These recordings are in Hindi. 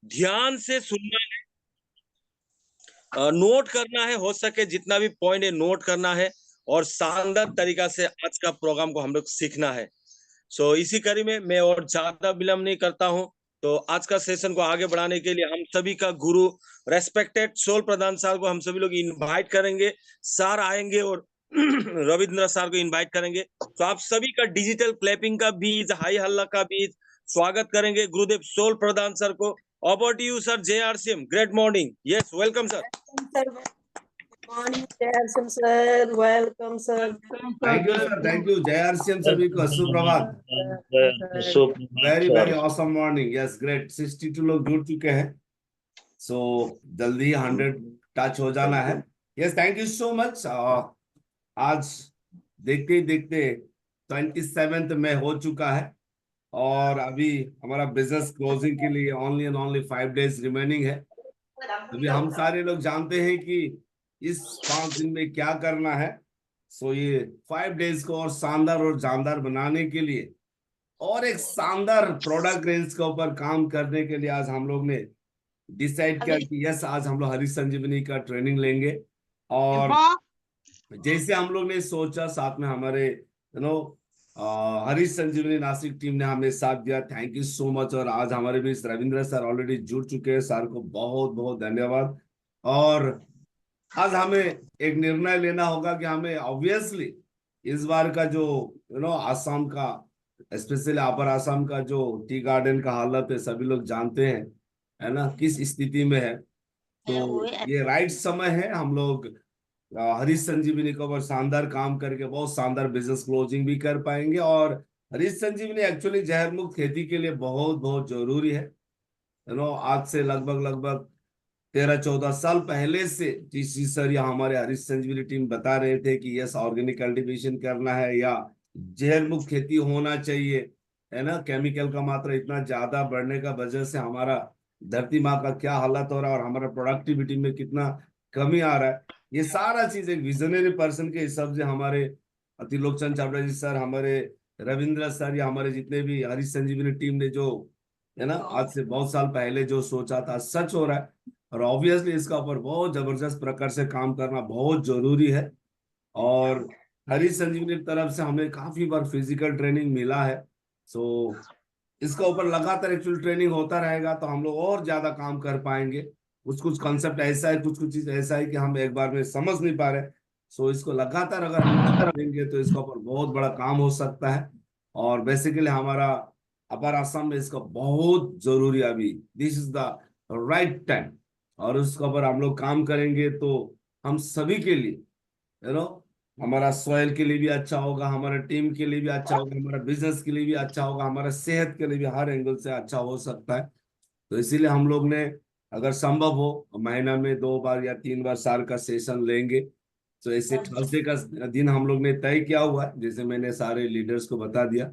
ध्यान से सुनना है, नोट करना है, हो सके जितना भी पॉइंट है नोट करना है और शानदार तरीका से आज का प्रोग्राम को हम लोग सीखना है। इसी कड़ी में मैं और ज्यादा विलंब नहीं करता हूं। तो आज का सेशन को आगे बढ़ाने के लिए हम सभी का गुरु रेस्पेक्टेड सोल प्रधान साहब को हम सभी लोग इनवाइट करेंगे। सर आएंगे और रविंद्र सर को इनवाइट करेंगे। तो आप सभी का डिजिटल क्लैपिंग का बीज, हाई हल्ला का बीज स्वागत करेंगे गुरुदेव सोल प्रधान सर को। Over to you sir, JRCM, great morning. Yes, welcome sir. Morning, JRCM sir. Welcome sir. Thank you sir, thank you JRCM सभी को सुप्रभात। Very very awesome morning. Yes great, 62 लोग जुड़ चुके हैं। जल्दी 100 टच हो जाना है। Yes, thank you so much. आज देखते ही देखते 27th में हो चुका है और अभी हमारा बिजनेस क्लोजिंग के लिए only and only 5 days remaining है। अभी हम सारे लोग जानते हैं कि इस 5 दिन में क्या करना है। ये 5 days को और शानदार और जानदार बनाने के लिए और एक शानदार प्रोडक्ट रेंज के ऊपर काम करने के लिए आज हम लोग ने डिसाइड किया कि यस, आज हम लोग हरीश संजीवनी का ट्रेनिंग लेंगे। और जैसे हम लोग ने सोचा, साथ में हमारे हरीश संजीवनी नासिक टीम ने हमें साथ दिया। Thank you so much. और आज हमारे बीच रविंद्र सर ऑलरेडी जुड़ चुके हैं। सर को बहुत बहुत धन्यवाद। और आज हमें एक निर्णय लेना होगा कि हमें ऑब्वियसली इस बार का जो आसाम का, स्पेशली अपर आसाम का जो टी गार्डन का हालत है सभी लोग जानते हैं, है ना, किस स्थिति में है। तो ये राइट समय है। हम लोग हरीश संजीवनी के ऊपर शानदार काम करके बहुत शानदार बिजनेस क्लोजिंग भी कर पाएंगे। और हरीश संजीवनी एक्चुअली जहर मुक्त खेती के लिए बहुत बहुत जरूरी है। आज से लगभग 13-14 साल पहले से टीसी सर या हमारे हरीश संजीवनी टीम बता रहे थे कि यस, ऑर्गेनिक कल्टीवेशन करना है या जहर मुक्त खेती होना चाहिए, है ना। केमिकल का मात्रा इतना ज्यादा बढ़ने का वजह से हमारा धरती माँ का क्या हालत हो रहा है और हमारा प्रोडक्टिविटी में कितना कमी आ रहा है। ये सारा चीज एक विजनरी पर्सन के हिसाब से हमारे अतिलोकचंद चावड़ा जी सर, हमारे रविंद्र सर या हमारे जितने भी हरीश संजीवनी टीम ने जो, है ना, आज से बहुत साल पहले जो सोचा था सच हो रहा है। और ऑब्वियसली इसका ऊपर बहुत जबरदस्त प्रकार से काम करना बहुत जरूरी है। और हरीश संजीवनी की तरफ से हमें काफी बार फिजिकल ट्रेनिंग मिला है। इसका ऊपर लगातार एक्चुअल ट्रेनिंग होता रहेगा तो हम लोग और ज्यादा काम कर पाएंगे। कुछ कंसेप्ट ऐसा है, कुछ चीज ऐसा है कि हम एक बार में समझ नहीं पा रहे। इसको लगातार अगर हम करेंगे तो इसका ऊपर बहुत बड़ा काम हो सकता है। और बेसिकली हमारा अपर आसाम में इसका बहुत जरूरी अभी this is the right time. और उसके ऊपर हम लोग काम करेंगे तो हम सभी के लिए, हमारा सॉइल के लिए भी अच्छा होगा, हमारा टीम के लिए भी अच्छा होगा, हमारा बिजनेस के लिए भी अच्छा होगा, हमारा सेहत के लिए भी हर एंगल से अच्छा हो सकता है। तो इसीलिए हम लोग ने अगर संभव हो महीना में 2 बार या 3 बार साल का सेशन लेंगे। तो ऐसे थर्सडे का दिन हम लोग ने तय किया हुआ है, जैसे मैंने सारे लीडर्स को बता दिया।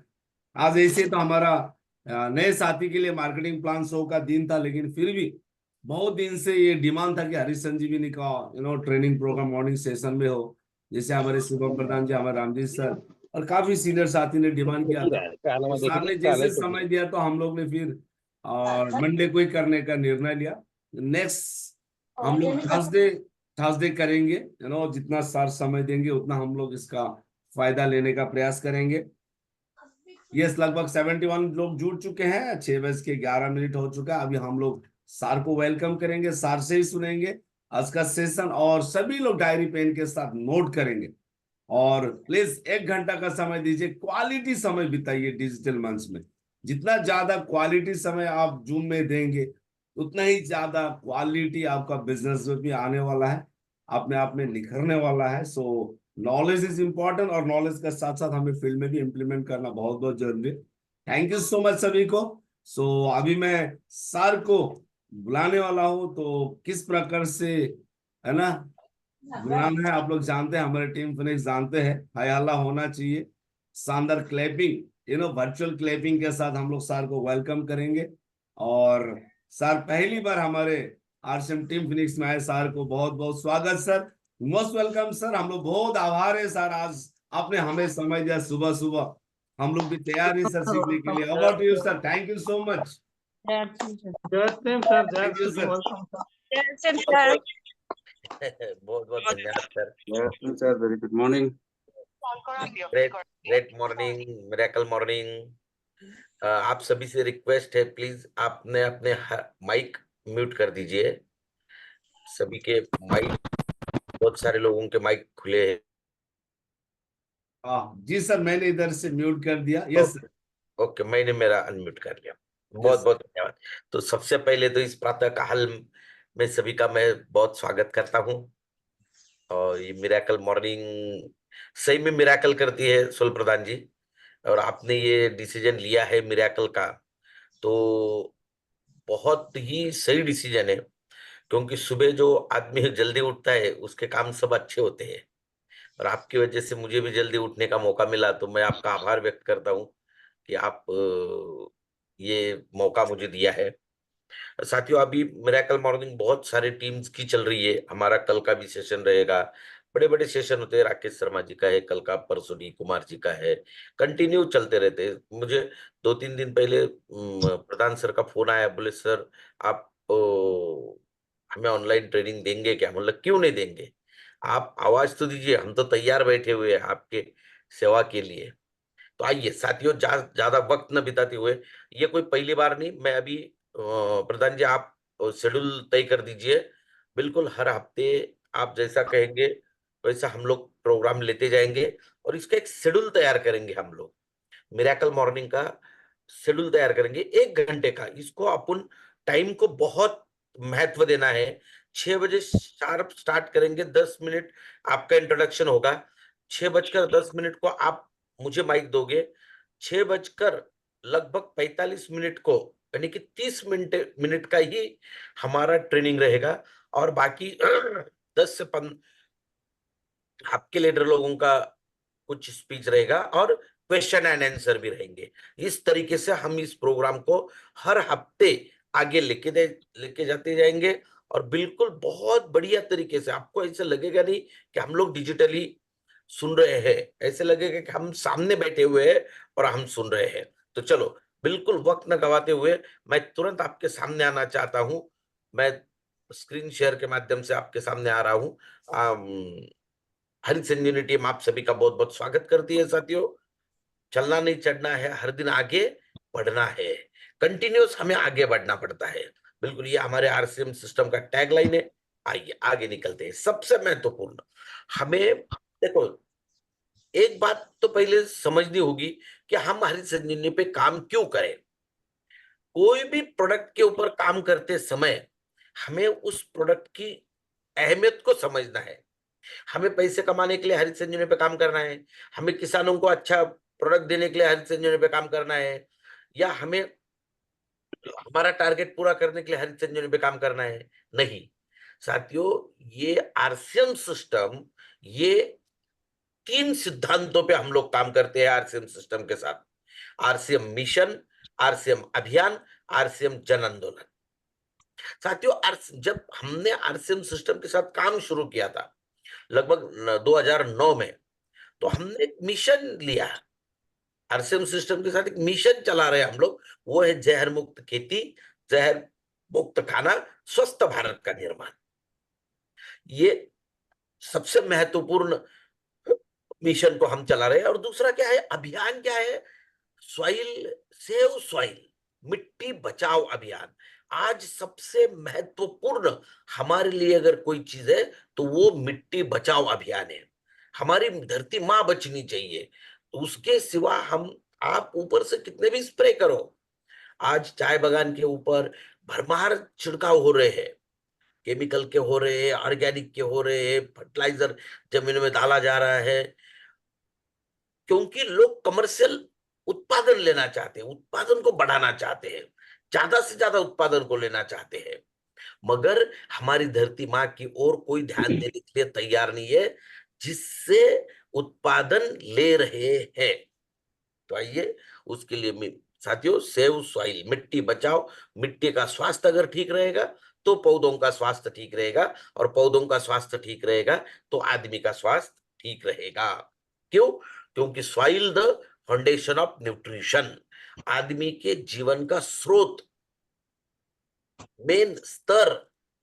आज ऐसे तो हमारा नए साथी के लिए मार्केटिंग प्लान शो का दिन था, लेकिन फिर भी बहुत दिन से ये डिमांड था कि हरीश संजीवनी का ट्रेनिंग प्रोग्राम मॉर्निंग सेशन में हो। जैसे हमारे शुभम प्रधान जी, हमारे रामजीत सर और काफी सीनियर साथी ने डिमांड किया था। सर ने जैसे समय दिया तो हम लोग ने फिर मंडे को ही करने का निर्णय लिया। नेक्स्ट हम लोग थर्सडे करेंगे। जितना सर समय देंगे उतना हम लोग इसका फायदा लेने का प्रयास करेंगे। यस, लगभग 71 लोग जुड़ चुके हैं। 6:11 हो चुका है। अभी हम लोग सर को वेलकम करेंगे, सर से ही सुनेंगे आज का सेशन और सभी लोग डायरी पेन के साथ नोट करेंगे। और प्लीज 1 घंटा का समय दीजिए, क्वालिटी समय बिताइए डिजिटल मंच में। जितना ज्यादा क्वालिटी समय आप जूम में देंगे उतना ही ज्यादा क्वालिटी आपका बिजनेस में भी आने वाला है, अपने आप में निखरने वाला है। नॉलेज इज इंपॉर्टेंट और नॉलेज के साथ साथ हमें फील्ड में भी इम्प्लीमेंट करना बहुत बहुत जरूरी है। थैंक यू सो मच सभी को। अभी मैं सर को बुलाने वाला हूँ। तो किस प्रकार से, है ना, बुलाना है आप लोग जानते हैं, हमारे टीम फिनिक्स जानते हैं। हाय हल्ला होना चाहिए, शानदार क्लैपिंग, वर्चुअल क्लैपिंग के साथ हम लोग सर को वेलकम करेंगे। और सर पहली बार हमारे आरसीएम टीम फिनिक्स में आए, सर को बहुत बहुत स्वागत सर, मोस्ट वेलकम सर। हम लोग बहुत आभार है सर, आज आपने हमें समय दिया सुबह सुबह। हम लोग भी तैयार हैं सर सीखने के लिए। Over to you sir, thank you so much. Thank you sir. बहुत बहुत धन्यवाद sir. Sir, very good morning. Great great morning, miracle morning. आप सभी से रिक्वेस्ट है, प्लीज आपने अपने माइक म्यूट कर दीजिए। सभी के माइक, बहुत सारे लोगों के माइक खुले हैं। जी सर, मैंने इधर से म्यूट कर दिया। Yes sir. ओके, मैंने मेरा अनम्यूट कर लिया। Yes, बहुत sir. बहुत धन्यवाद। तो सबसे पहले तो इस प्रातः काल में सभी का मैं बहुत स्वागत करता हूँ। और ये मिरेकल मॉर्निंग सही में मिरेकल करती है सोल प्रधान जी, और आपने ये डिसीजन लिया है मिरेकल का, तो बहुत ही सही डिसीजन है। क्योंकि सुबह जो आदमी जल्दी उठता है उसके काम सब अच्छे होते हैं, और आपकी वजह से मुझे भी जल्दी उठने का मौका मिला, तो मैं आपका आभार व्यक्त करता हूँ कि आप ये मौका मुझे दिया है। साथियों, अभी मिरेकल मॉर्निंग बहुत सारे टीम्स की चल रही है। हमारा कल का भी सेशन रहेगा, बड़े बड़े सेशन होते हैं। राकेश शर्मा जी का है कल का, परसों कुमार जी का है, कंटिन्यू चलते रहते हैं। मुझे 2-3 दिन पहले प्रधान सर का फोन आया, बोले सर आप हमें ऑनलाइन ट्रेनिंग देंगे क्या? मतलब क्यों नहीं देंगे, आप आवाज तो दीजिए, हम तो तैयार बैठे हुए हैं आपके सेवा के लिए। तो आइए साथियों, ज्यादा वक्त न बिताते हुए, ये कोई पहली बार नहीं, मैं अभी प्रधान जी आप शेड्यूल तय कर दीजिए। बिल्कुल हर हफ्ते आप जैसा कहेंगे वैसा हम लोग प्रोग्राम लेते जाएंगे, और इसका एक शेड्यूल तैयार करेंगे हम लोग। मिरेकल मॉर्निंग का शेड्यूल तैयार करेंगे 1 घंटे का। इसको अपन टाइम को बहुत महत्व देना है। 6 बजे शार्प स्टार्ट करेंगे। 10 मिनट आपका इंट्रोडक्शन होगा। 6:10 को आप मुझे माइक दोगे। 6 बजकर लगभग 45 मिनट को, यानी कि 30 मिनट का ही हमारा ट्रेनिंग रहेगा, और बाकी 10 से 15 आपके लीडर लोगों का कुछ स्पीच रहेगा, और क्वेश्चन एंड आंसर भी रहेंगे। इस तरीके से हम इस प्रोग्राम को हर हफ्ते आगे लेके जाते जाएंगे, और बिल्कुल बहुत बढ़िया तरीके से। आपको ऐसे लगेगा नहीं कि हम लोग डिजिटली सुन रहे हैं, ऐसे लगेगा कि हम सामने बैठे हुए हैं और हम सुन रहे हैं। तो चलो, बिल्कुल वक्त न गवाते हुए मैं तुरंत आपके सामने आना चाहता हूं। मैं स्क्रीन शेयर के माध्यम से आपके सामने आ रहा हूं। हरी संजीवनी टीम आप सभी का बहुत बहुत स्वागत करती है। साथियों, चलना नहीं चढ़ना है, हर दिन आगे बढ़ना है। कंटिन्यूस हमें आगे बढ़ना पड़ता है। बिल्कुल, ये हमारे आरसीएम सिस्टम का टैगलाइन है। आइए आगे निकलते हैं। सबसे महत्वपूर्ण हमें, देखो, एक बात तो पहले समझनी होगी कि हम हरी संजीवनी पे काम क्यों करें। कोई भी प्रोडक्ट के ऊपर काम करते समय हमें उस प्रोडक्ट की अहमियत को समझना है। हमें पैसे कमाने के लिए हरित संजीवनी पे काम करना है, हमें किसानों को अच्छा प्रोडक्ट देने के लिए हरित संजीवनी पे काम करना है, या हमें हमारा टारगेट पूरा करने के लिए हरित संजीवनी पे काम करना है? नहीं साथियों, ये आरसीएम सिस्टम, ये 3 सिद्धांतों पे हम लोग काम करते हैं आरसीएम सिस्टम के साथ। आरसीएम मिशन, आरसीएम अभियान, आरसीएम जन आंदोलन। साथियों, जब हमने आरसीएम सिस्टम के साथ काम शुरू किया था लगभग 2009 में, तो हमने एक मिशन लिया। आरसीएम सिस्टम के साथ एक मिशन चला रहे हम लोग, वो है जहर मुक्त खेती, जहर मुक्त खाना, स्वस्थ भारत का निर्माण। ये सबसे महत्वपूर्ण मिशन को हम चला रहे हैं। और दूसरा क्या है, अभियान क्या है? सॉइल सेव सॉइल, मिट्टी बचाओ अभियान। आज सबसे महत्वपूर्ण हमारे लिए अगर कोई चीज है तो वो मिट्टी बचाओ अभियान है। हमारी धरती मां बचनी चाहिए। तो उसके सिवा हम, आप ऊपर से कितने भी स्प्रे करो, आज चाय बागान के ऊपर भरमार छिड़काव हो रहे हैं, केमिकल के हो रहे हैं, ऑर्गेनिक के हो रहे हैं, फर्टिलाइजर जमीनों में डाला जा रहा है, क्योंकि लोग कमर्शियल उत्पादन लेना चाहते हैं, उत्पादन को बढ़ाना चाहते हैं, ज्यादा से ज्यादा उत्पादन को लेना चाहते हैं, मगर हमारी धरती माँ की ओर कोई ध्यान देने के लिए तैयार नहीं है, जिससे उत्पादन ले रहे हैं। तो आइए उसके लिए साथियों, सेव सॉइल, मिट्टी बचाओ। मिट्टी का स्वास्थ्य अगर ठीक रहेगा तो पौधों का स्वास्थ्य ठीक रहेगा, और पौधों का स्वास्थ्य ठीक रहेगा तो आदमी का स्वास्थ्य ठीक रहेगा। क्यों? क्योंकि soil the foundation of nutrition, आदमी के जीवन का स्रोत मेन स्तर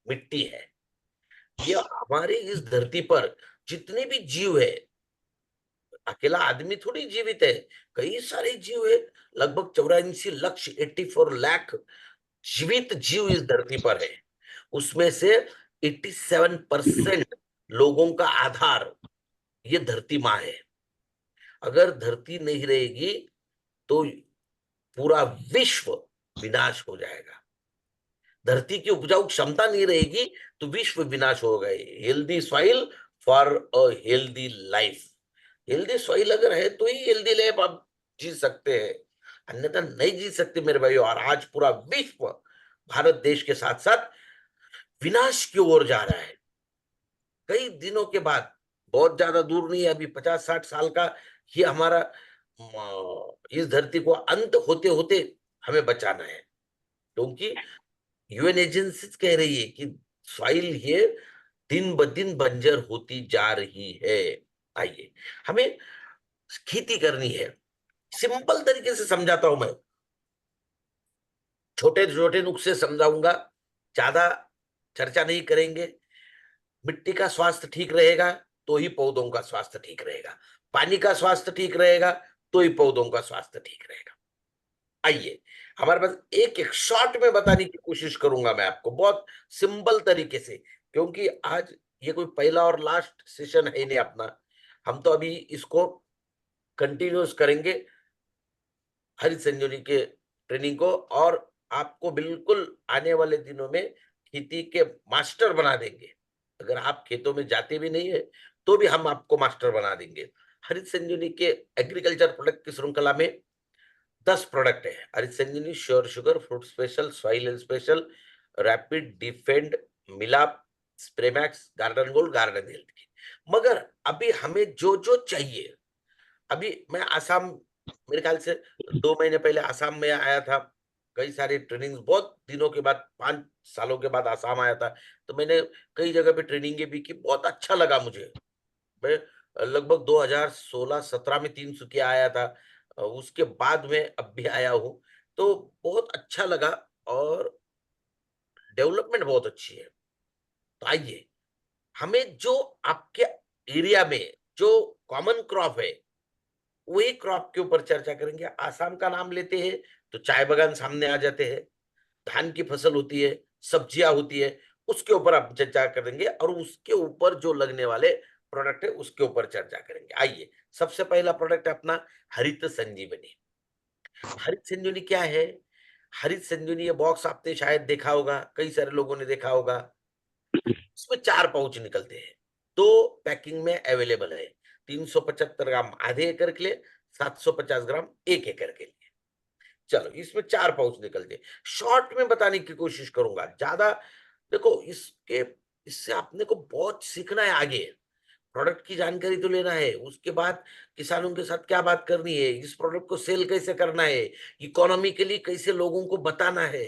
मिट्टी है। ये हमारे इस धरती पर जितने भी जीव है, अकेला आदमी थोड़ी जीवित है, कई सारे जीव है, लगभग 84 लक्ष 84 लाख जीवित जीव इस धरती पर है। उसमें से 87% लोगों का आधार ये धरती माँ है। अगर धरती नहीं रहेगी तो पूरा विश्व विनाश हो जाएगा। धरती की उपजाऊ क्षमता नहीं रहेगी तो विश्व विनाश हो गए। Healthy soil for a healthy life. Healthy soil अगर है तो ही हेल्दी लाइफ आप जी सकते हैं, अन्यथा नहीं जी सकते मेरे भाइयों। और आज पूरा विश्व भारत देश के साथ साथ विनाश की ओर जा रहा है। कई दिनों के बाद, बहुत ज्यादा दूर नहीं है, अभी 50-60 साल का ये हमारा इस धरती को अंत होते होते हमें बचाना है, क्योंकि यूएन एजेंसी कह रही है कि सॉइल ये दिन ब दिन बंजर होती जा रही है। आइए, हमें खेती करनी है। सिंपल तरीके से समझाता हूं मैं, छोटे छोटे नुस्खे समझाऊंगा, ज्यादा चर्चा नहीं करेंगे। मिट्टी का स्वास्थ्य ठीक रहेगा तो ही पौधों का स्वास्थ्य ठीक रहेगा, पानी का स्वास्थ्य ठीक रहेगा तो ही पौधों का स्वास्थ्य ठीक रहेगा। आइए, हमारे पास एक एक शॉर्ट में बताने की कोशिश करूंगा मैं आपको, बहुत सिंपल तरीके से, क्योंकि आज ये कोई पहला और लास्ट सेशन है नहीं अपना। हम तो अभी इसको कंटिन्यूस करेंगे हरित संजीवनी के ट्रेनिंग को, और आपको बिल्कुल आने वाले दिनों में खेती के मास्टर बना देंगे। अगर आप खेतों में जाते भी नहीं है तो भी हम आपको मास्टर बना देंगे। हरित संजीवनी के एग्रीकल्चर प्रोडक्ट की श्रृंखला में 10 प्रोडक्ट है। Harit Sanjeevani, sure sugar, fruit special, soil health special, rapid defend, Milap, Spraymax, garden gold, garden health की। मगर अभी हमें जो जो चाहिए, अभी मैं आसाम, मेरे ख्याल से 2 महीने पहले आसाम में आया था। कई सारी ट्रेनिंग, बहुत दिनों के बाद, 5 सालों के बाद आसाम आया था, तो मैंने कई जगह पे ट्रेनिंगें भी की, बहुत अच्छा लगा मुझे। मैं लगभग 2016-17 में तिनसुकिया आया था, उसके बाद में अब भी आया हूँ, तो बहुत अच्छा लगा और डेवलपमेंट बहुत अच्छी है। तो आइए, हमें जो आपके एरिया में जो कॉमन क्रॉप है वही क्रॉप के ऊपर चर्चा करेंगे। आसाम का नाम लेते हैं तो चाय बागान सामने आ जाते हैं, धान की फसल होती है, सब्जियां होती है, उसके ऊपर आप चर्चा करेंगे, और उसके ऊपर जो लगने वाले प्रोडक्ट है उसके ऊपर चर्चा करेंगे। आइए, सबसे पहला प्रोडक्ट है अपना हरित संजीवनी। हरित संजीवनी क्या है? हरित संजीवनी ये बॉक्स आपने शायद देखा होगा, कई सारे लोगों ने देखा होगा। इसमें 4 पाउच निकलते हैं, 2 पैकिंग में अवेलेबल है। 375 ग्राम आधे एकड़ के लिए, 750 ग्राम 1 एकड़ के लिए। चलो, इसमें 4 पाउच निकलते। शॉर्ट में बताने की कोशिश करूंगा, ज्यादा देखो इससे आपने को बहुत सीखना है। आगे प्रोडक्ट की जानकारी तो लेना है, उसके बाद किसानों के साथ क्या बात करनी है, इस प्रोडक्ट को सेल कैसे करना है, इकोनॉमिकली कैसे लोगों को बताना है।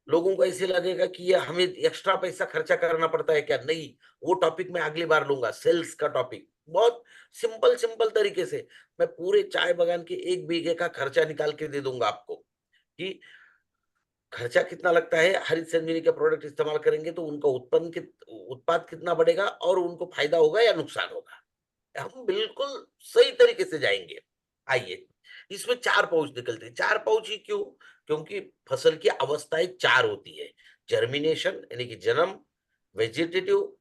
लोगों को ऐसे लगेगा कि ये हमें एक्स्ट्रा पैसा खर्चा करना पड़ता है क्या? नहीं, वो टॉपिक मैं अगली बार लूंगा, सेल्स का टॉपिक। बहुत सिंपल सिंपल तरीके से मैं पूरे चाय बागान के 1 बीघे का खर्चा निकाल के दे दूंगा आपको, कि खर्चा कितना लगता है, हरित संजीवनी के प्रोडक्ट इस्तेमाल करेंगे तो उनका उत्पाद कितना बढ़ेगा, और उनको फायदा होगा या नुकसान होगा। हम बिल्कुल सही तरीके से जाएंगे। आइए, इसमें 4 पाउच निकलते हैं। 4 पाउच ही क्यों? क्योंकि फसल की अवस्थाएं 4 होती है। जर्मिनेशन यानी कि जन्म, वेजिटेटिव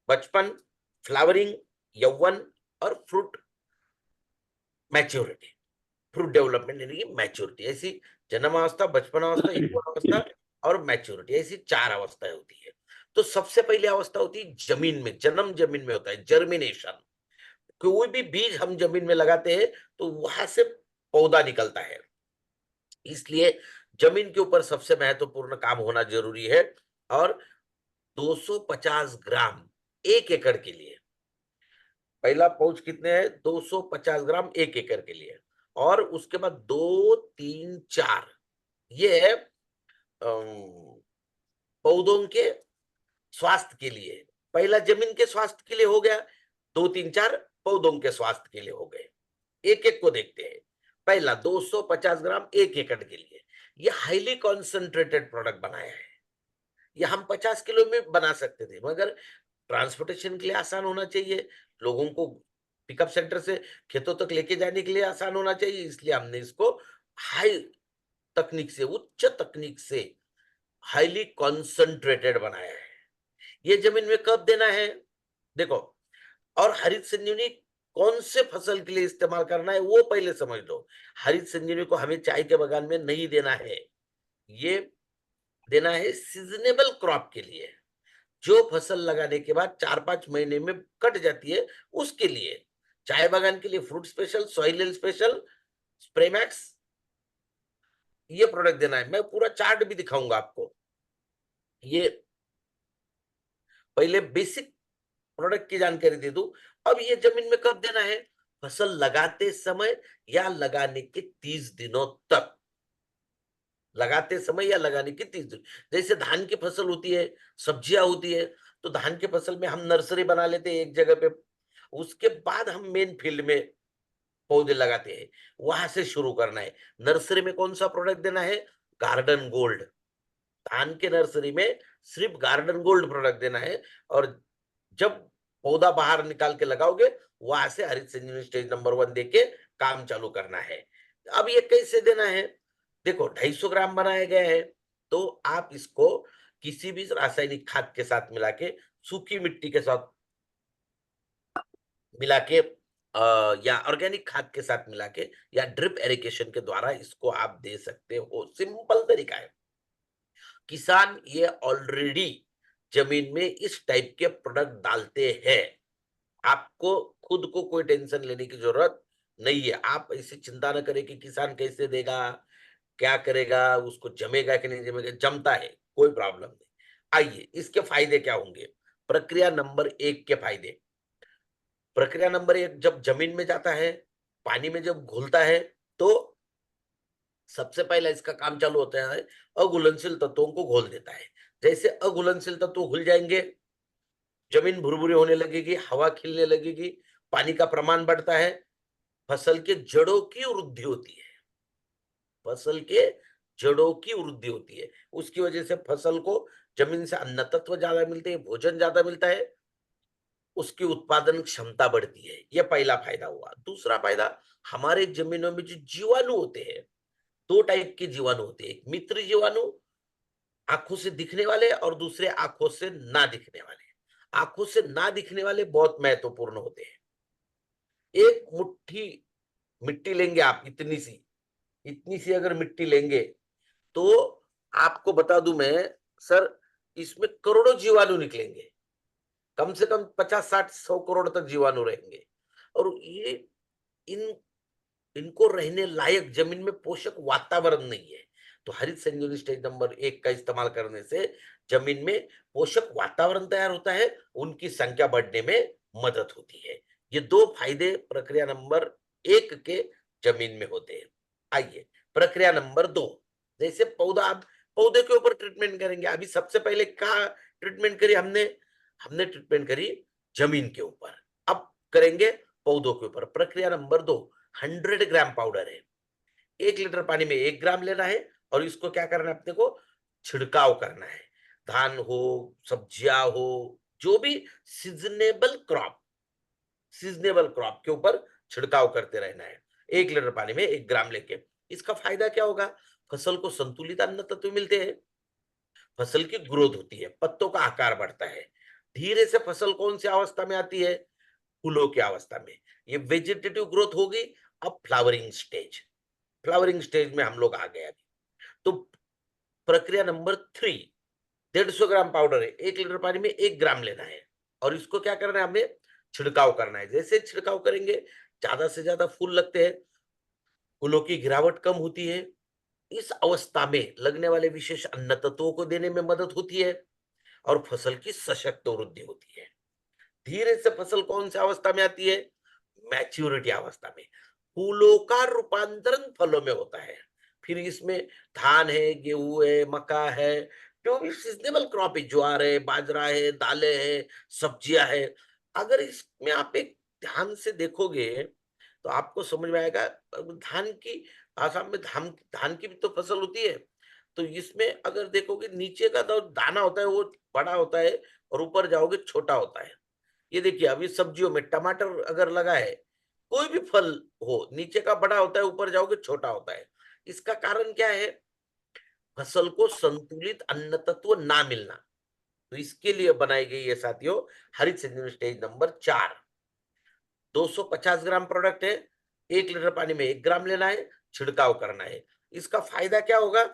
बचपन, फ्लावरिंग यौवन, और फ्रूट मैच्योरिटी, फ्रूट डेवलपमेंट यानी कि मैच्योरिटी। ऐसी जन्म अवस्था, बचपन अवस्था, यौवन अवस्था और मैच्योरिटी, ऐसी 4 अवस्थाएं होती है। तो सबसे पहली अवस्था होती है जमीन में, जन्म जमीन में होता है, जर्मिनेशन। कोई भी बीज हम जमीन में लगाते हैं तो वहां से पौधा निकलता है। इसलिए जमीन के ऊपर सबसे महत्वपूर्ण काम होना जरूरी है। और 250 ग्राम 1 एकड़ के लिए, पहला पाउच कितने हैं? 250 ग्राम 1 एकड़ के लिए। और उसके बाद 2, 3, 4 ये है पौधों के स्वास्थ्य के लिए। पहला जमीन के स्वास्थ्य के लिए हो गया, 2, 3, 4 पौधों के स्वास्थ्य के लिए हो गए। एक एक को देखते हैं। पहला 250 ग्राम 1 एकड़ के लिए, ये हाईली कॉन्सेंट्रेटेड प्रोडक्ट बनाया है। ये हम 50 किलो में बना सकते थे, मगर ट्रांसपोर्टेशन के लिए आसान होना चाहिए, लोगों को पिकअप सेंटर से खेतों तक लेके जाने के लिए आसान होना चाहिए, इसलिए हमने इसको हाई तकनीक से, उच्च तकनीक से हाईली कॉन्सेंट्रेटेड बनाया है। ये जमीन में कब देना है देखो, और हरित संजीवनी कौन से फसल के लिए इस्तेमाल करना है वो पहले समझ लो। हरित संजीवनी को हमें चाय के बगान में नहीं देना है, ये देना है सीजनेबल क्रॉप के लिए, जो फसल लगाने के बाद 4-5 महीने में कट जाती है उसके लिए। चाय बागान के लिए fruit special, soil special, Spraymax, ये प्रोडक्ट देना है। मैं पूरा चार्ट भी दिखाऊंगा आपको। ये पहले बेसिक प्रोडक्ट की जानकारी दे दूं। अब ये जमीन में कब देना है, फसल लगाते समय या लगाने के 30 दिनों तक। लगाते समय या लगाने के 30 दिन, जैसे धान की फसल होती है, सब्जियां होती है, तो धान की फसल में हम नर्सरी बना लेते हैं एक जगह पे, उसके बाद हम मेन फील्ड में पौधे लगाते हैं, वहां से शुरू करना है। नर्सरी में कौन सा प्रोडक्ट देना है, गार्डन गोल्ड। धान के नर्सरी में सिर्फ गार्डन गोल्ड प्रोडक्ट देना है, और जब पौधा बाहर निकाल के लगाओगे वहां से हरित संजीवनी स्टेज नंबर 1 देके काम चालू करना है। अब ये कैसे देना है, देखो 250 ग्राम बनाया गया है, तो आप इसको किसी भी रासायनिक खाद के साथ मिला के, सूखी मिट्टी के साथ मिला के, या ऑर्गेनिक खाद के साथ मिला के, या ड्रिप इरिगेशन के द्वारा इसको आप दे सकते हो। सिंपल तरीका है। किसान ये ऑलरेडी जमीन में इस टाइप के प्रोडक्ट डालते हैं, आपको खुद को कोई टेंशन लेने की जरूरत नहीं है। आप ऐसी चिंता न करें कि किसान कैसे देगा, क्या करेगा, उसको जमेगा कि नहीं जमेगा, जमता है, कोई प्रॉब्लम नहीं। आइए इसके फायदे क्या होंगे। प्रक्रिया नंबर 1 के फायदे। प्रक्रिया नंबर 1, जब जमीन में जाता है, पानी में जब घुलता है, तो सबसे पहला इसका काम चालू होता है, अघुलनशील तत्वों को घोल देता है। जैसे अघुलनशील तत्व घुल जाएंगे, जमीन भुरभुरी होने लगेगी, हवा खिलने लगेगी, पानी का प्रमाण बढ़ता है, फसल के जड़ों की वृद्धि होती है। फसल के जड़ों की वृद्धि होती है, उसकी वजह से फसल को जमीन से अन्न तत्व ज्यादा मिलते हैं, भोजन ज्यादा मिलता है, उसकी उत्पादन क्षमता बढ़ती है। यह पहला फायदा हुआ। दूसरा फायदा, हमारे जमीनों में जो जीवाणु होते हैं, 2 टाइप के जीवाणु होते हैं, एक मित्र जीवाणु, आंखों से दिखने वाले, और दूसरे आंखों से ना दिखने वाले। आंखों से ना दिखने वाले बहुत महत्वपूर्ण होते हैं। एक मुट्ठी मिट्टी लेंगे आप, इतनी सी अगर मिट्टी लेंगे, तो आपको बता दूं मैं सर, इसमें करोड़ों जीवाणु निकलेंगे, कम से कम 50, 60, 100 करोड़ तक जीवाणु रहेंगे, और ये इन इनको रहने लायक जमीन में पोषक वातावरण नहीं है। तो हरित संजीवनी स्टेज नंबर 1 का इस्तेमाल करने से जमीन में पोषक वातावरण तैयार होता है, उनकी संख्या बढ़ने में मदद होती है। ये 2 फायदे प्रक्रिया नंबर 1 के जमीन में होते हैं। आइए प्रक्रिया नंबर 2, जैसे पौधे के ऊपर ट्रीटमेंट करेंगे। अभी सबसे पहले कहा ट्रीटमेंट करी हमने ट्रीटमेंट करी जमीन के ऊपर, अब करेंगे पौधों के ऊपर। प्रक्रिया नंबर 2, 100 ग्राम पाउडर है, 1 लीटर पानी में 1 ग्राम लेना है, और इसको क्या करना है, अपने को छिड़काव करना है। धान हो, सब्जियां हो, जो भी सीजनेबल क्रॉप के ऊपर छिड़काव करते रहना है, 1 लीटर पानी में 1 ग्राम लेके। इसका फायदा क्या होगा, फसल को संतुलित अन्न तत्व मिलते हैं, फसल की ग्रोथ होती है, पत्तों का आकार बढ़ता है। धीरे से फसल कौन सी अवस्था में आती है, फूलों की अवस्था में। ये वेजिटेटिव ग्रोथ होगी। अब फ्लावरिंग स्टेज में हम लोग आ गए अभी। तो प्रक्रिया नंबर 3, 150 ग्राम पाउडर है, 1 लीटर पानी में 1 ग्राम लेना है, और इसको क्या करना है, हमें छिड़काव करना है। जैसे छिड़काव करेंगे, ज्यादा से ज्यादा फूल लगते हैं, फूलों की गिरावट कम होती है। इस अवस्था में लगने वाले विशेष अन्न तत्वों को देने में मदद होती है, और फसल की सशक्त वृद्धि होती है। धीरे से फसल कौन सी अवस्था में आती है, मैच्योरिटी अवस्था में। फूलों का रूपांतरण फलों में होता है। फिर इसमें धान है, गेहूं है, मक्का है, जो भी सीजनेबल क्रॉप है, ज्वार है, बाजरा है, दालें है, सब्जियां है। अगर इसमें आप एक ध्यान से देखोगे तो आपको समझ में आएगा। धान की आसाम में धान की भी तो फसल होती है, तो इसमें अगर देखोगे नीचे का तो दाना होता है वो बड़ा होता है और ऊपर जाओगे छोटा होता है। ये देखिए अभी सब्जियों में टमाटर अगर लगा है, कोई भी फल हो, नीचे का बड़ा होता है, ऊपर जाओगे छोटा होता है। इसका कारण क्या है? फसल को संतुलित अन्न तत्व ना मिलना। तो इसके लिए बनाई गई है साथियों हरित संजीवनी स्टेज नंबर 4। 250 ग्राम प्रोडक्ट है, 1 लीटर पानी में 1 ग्राम लेना है, छिड़काव करना है। इसका फायदा क्या होगा?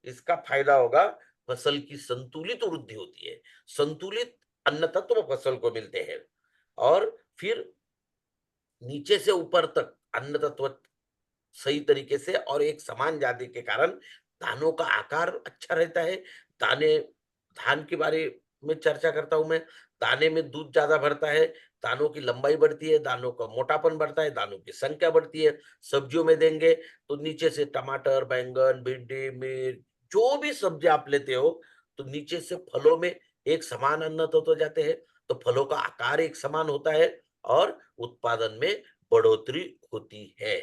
इसका फायदा होगा फसल की संतुलित वृद्धि होती है, संतुलित अन्न तत्व फसल को मिलते हैं और फिर नीचे से ऊपर तक अन्न तत्व सही तरीके से और एक समान जाति के कारण दानों का आकार अच्छा रहता है। दाने धान के बारे में चर्चा करता हूं मैं। दाने में दूध ज्यादा भरता है, दानों की लंबाई बढ़ती है, दानों का मोटापन बढ़ता है, दानों की संख्या बढ़ती है। सब्जियों में देंगे तो नीचे से टमाटर, बैंगन, भिंडी, मिर्च, जो भी सब्जी आप लेते हो तो नीचे से फलों में एक समान अन्न तत्व जाते हैं, तो फलों का आकार एक समान होता है और उत्पादन में बढ़ोतरी होती है।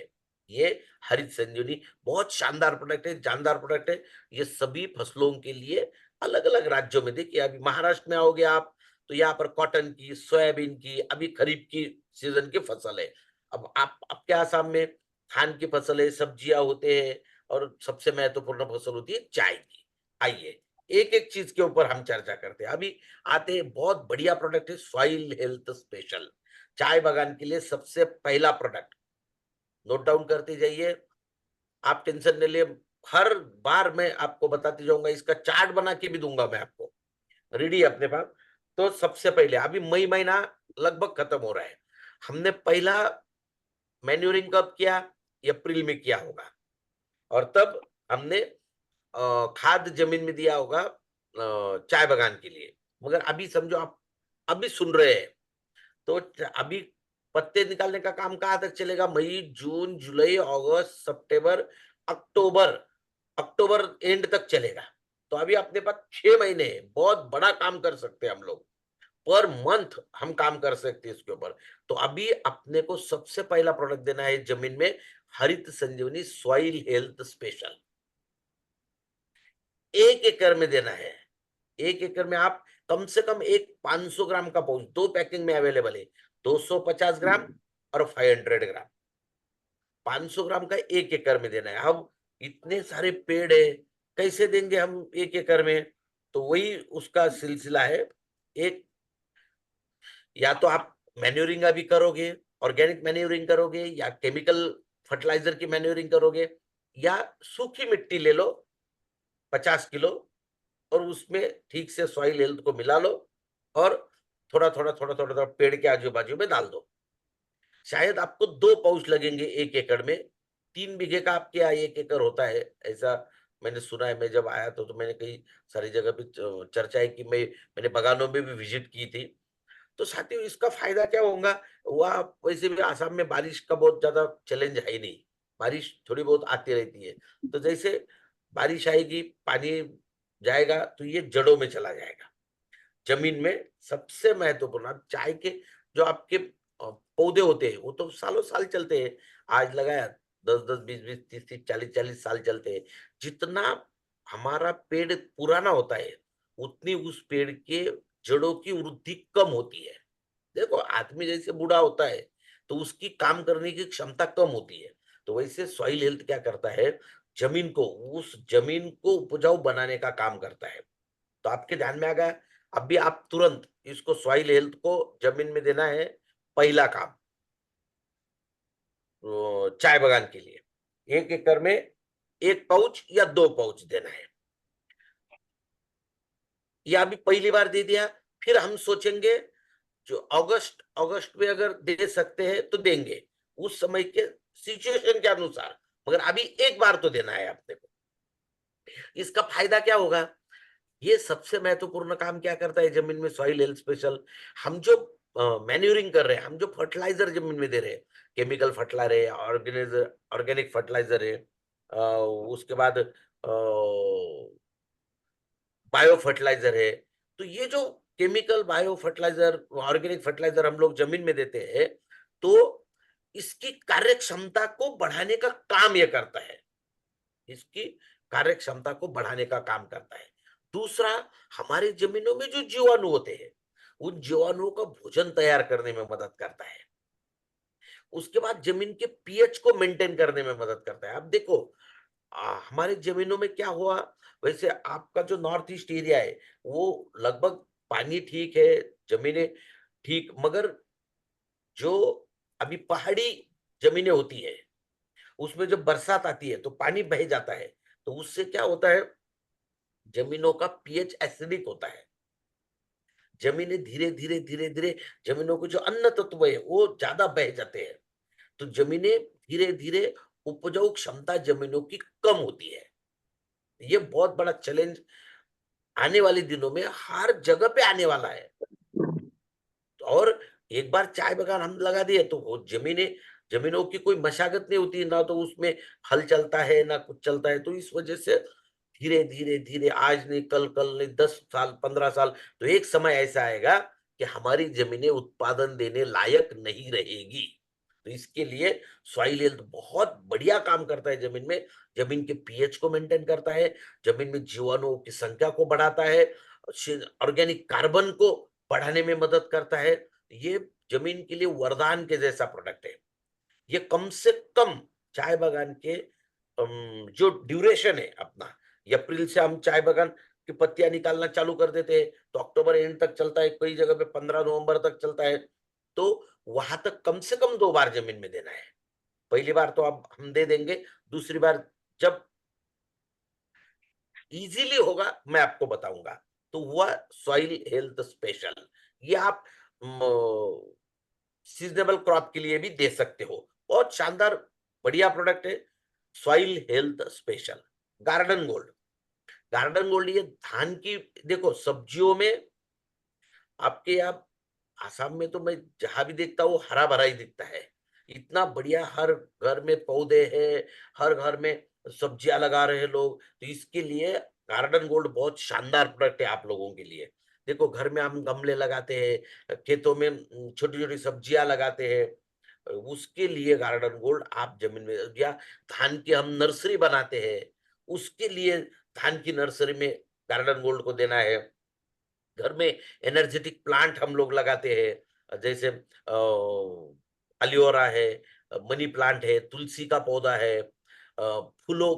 ये हरित संजीवनी बहुत शानदार प्रोडक्ट है, जानदार प्रोडक्ट है। ये सभी फसलों के लिए अलग अलग राज्यों में देखिए, अभी महाराष्ट्र में आओगे आप तो यहाँ पर कॉटन की, सोयाबीन की, अभी खरीफ की सीजन की फसल है। अब आप आपके आसाम में धान की फसल है, सब्जियां होते हैं और सबसे महत्वपूर्ण फसल होती है चाय की। आइए एक एक चीज के ऊपर हम चर्चा करते हैं। अभी आते हैं, बहुत बढ़िया प्रोडक्ट है सॉइल हेल्थ स्पेशल। चाय बागान के लिए सबसे पहला प्रोडक्ट नोट डाउन करते जाइए, आप टेंशन नहीं लिए। हर बार मैं आपको बताते जाऊंगा, इसका चार्ट बना के भी दूंगा मैं आपको, रेडी है अपने पास। तो सबसे पहले अभी मई महीना लगभग खत्म हो रहा है, हमने पहला मैन्यूरिंग कब किया? अप्रैल में किया होगा और तब हमने खाद जमीन में दिया होगा चाय बागान के लिए। मगर अभी समझो आप अभी सुन रहे हैं तो अभी पत्ते निकालने का काम कहां तक चलेगा? मई, जून, जुलाई, अगस्त, सितंबर, अक्टूबर, अक्टूबर एंड तक चलेगा। तो अभी अपने पास 6 महीने हैं, बहुत बड़ा काम कर सकते हैं हम लोग। पर मंथ हम काम कर सकते हैं इसके ऊपर। तो अभी अपने को सबसे पहला प्रोडक्ट देना है जमीन में, हरित संजीवनी सॉइल हेल्थ स्पेशल। 1 एकड़ में देना है। 1 एकड़ में आप कम से कम एक 500 ग्राम का पाउच, 2 पैकिंग में अवेलेबल है, 250 ग्राम और 500 ग्राम। 500 ग्राम का 1 एकड़ में देना है। अब इतने सारे पेड़ है, कैसे देंगे हम 1 एकड़ में? तो वही उसका सिलसिला है। एक या तो आप मैन्यूरिंग अभी करोगे, ऑर्गेनिक मैन्यूरिंग करोगे, या केमिकल फर्टिलाइजर की मैन्यूरिंग करोगे, या सूखी मिट्टी ले लो 50 किलो और उसमें ठीक से सॉइल हेल्थ को मिला लो और थोड़ा थोड़ा थोड़ा थोड़ा थोड़ा पेड़ के आजू बाजू में डाल दो। शायद आपको 2 पाउच लगेंगे 1 एकड़ में। 3 बीघे का आपके यहाँ 1 एकड़ होता है, ऐसा मैंने सुना है। मैं जब आया तो मैंने कई सारी जगह पे चर्चा है कि मैंने बागानों में भी विजिट की थी। तो साथियों इसका फायदा क्या होगा? वह वैसे भी आसाम में बारिश का बहुत ज्यादा चैलेंज है ही नहीं, बारिश थोड़ी बहुत आती रहती है। तो जैसे बारिश आएगी, पानी जाएगा तो ये जड़ों में चला जाएगा, जमीन में। सबसे महत्वपूर्ण, अब चाय के जो आपके पौधे होते हैं वो तो सालों साल चलते हैं। आज लगाया 10-10, 20-20, 30-30, 40-40 साल चलते हैं। जितना हमारा पेड़ पुराना होता है उतनी उस पेड़ के जड़ों की वृद्धि कम होती है। देखो आदमी जैसे बूढ़ा होता है तो उसकी काम करने की क्षमता कम होती है। तो वैसे सॉइल हेल्थ क्या करता है? जमीन को, उस जमीन को उपजाऊ बनाने का काम करता है। तो आपके ध्यान में आ गया, अब भी आप तुरंत इसको सॉइल हेल्थ को जमीन में देना है। पहला काम चाय बागान के लिए 1 एकड़ में 1 पाउच या 2 पाउच देना है। या अभी पहली बार दे दिया, फिर हम सोचेंगे जो अगस्त अगस्त में अगर दे सकते हैं तो देंगे, उस समय के सिचुएशन के अनुसार। मगर अभी एक बार तो देना है आपने को। इसका फायदा क्या होगा? ये सबसे महत्वपूर्ण काम क्या करता है जमीन में सॉइल हेल्थ स्पेशल? हम जो मैन्यूरिंग कर रहे हैं, हम जो फर्टिलाइजर जमीन में दे रहे हैं, केमिकल फर्टिलाइजर है, ऑर्गेनिक फर्टिलाइजर है, उसके बाद बायो फर्टिलाइजर है। तो ये जो chemical, bio fertiliser, organic fertiliser हम लोग जमीन में देते हैं तो इसकी कार्य क्षमता को बढ़ाने का काम ये करता है। इसकी कार्य क्षमता को बढ़ाने का काम करता है। दूसरा, हमारे जमीनों में जो जीवाणु होते हैं, उन जीवाणुओं का भोजन तैयार करने में मदद करता है। उसके बाद जमीन के पीएच को मेंटेन करने में मदद करता है। अब देखो, हमारे जमीनों में क्या हुआ, वैसे आपका जो नॉर्थ ईस्ट एरिया है वो लगभग पानी ठीक है, जमीनें ठीक, मगर जो अभी पहाड़ी जमीनें होती है उसमें जब बरसात आती है तो पानी बह जाता है, तो उससे क्या होता है, जमीनों का पीएच एसिडिक होता है। जमीनें धीरे धीरे धीरे धीरे, जमीनों के जो अन्न तत्व है वो ज्यादा बह जाते हैं, तो जमीनें धीरे धीरे, उपजाऊ क्षमता जमीनों की कम होती है। ये बहुत बड़ा चैलेंज आने वाले दिनों में हर जगह पे आने वाला है। और एक बार चाय बागान हम लगा दिए तो वो जमीनों की कोई मशागत नहीं होती, ना तो उसमें हल चलता है ना कुछ चलता है। तो इस वजह से धीरे धीरे धीरे, आज नहीं कल, कल नहीं 10 साल 15 साल, तो एक समय ऐसा आएगा कि हमारी जमीनें उत्पादन देने लायक नहीं रहेगी। तो इसके लिए सॉइल हेल्थ बहुत बढ़िया काम करता है जमीन में। जमीन के पीएच को मेंटेन करता है, जमीन में जीवाणुओं की संख्या को बढ़ाता है, ऑर्गेनिक कार्बन को बढ़ाने में मदद करता है। ये जमीन के लिए वरदान के जैसा प्रोडक्ट है। ये कम से कम चाय बागान के जो ड्यूरेशन है अपना, अप्रैल से हम चाय बागान की पत्तियां निकालना चालू कर देते हैं तो अक्टूबर एंड तक चलता है, कई जगह पे 15 नवंबर तक चलता है। तो वहां तक कम से कम 2 बार जमीन में देना है। पहली बार तो अब हम दे देंगे, दूसरी बार जब इजीली होगा मैं आपको बताऊंगा। तो हुआ सॉइल हेल्थ स्पेशल। ये आप सीजनेबल क्रॉप के लिए भी दे सकते हो। बहुत शानदार बढ़िया प्रोडक्ट है soil health special. Garden gold, garden gold ये धान की, देखो सब्जियों में आपके यहाँ आसाम में तो मैं जहां भी देखता हूँ हरा भरा ही दिखता है। इतना बढ़िया, हर घर में पौधे हैं, हर घर में सब्जियां लगा रहे हैं लोग। तो इसके लिए गार्डन गोल्ड बहुत शानदार प्रोडक्ट है आप लोगों के लिए। देखो घर में हम गमले लगाते हैं, खेतों में छोटी छोटी सब्जियां लगाते हैं, उसके लिए गार्डन गोल्ड आप जमीन में, या धान की हम नर्सरी बनाते हैं उसके लिए धान की नर्सरी में गार्डन गोल्ड को देना है। घर में एनर्जेटिक प्लांट हम लोग लगाते हैं, जैसे अलियोरा है, मनी प्लांट है, तुलसी का पौधा है, फूलों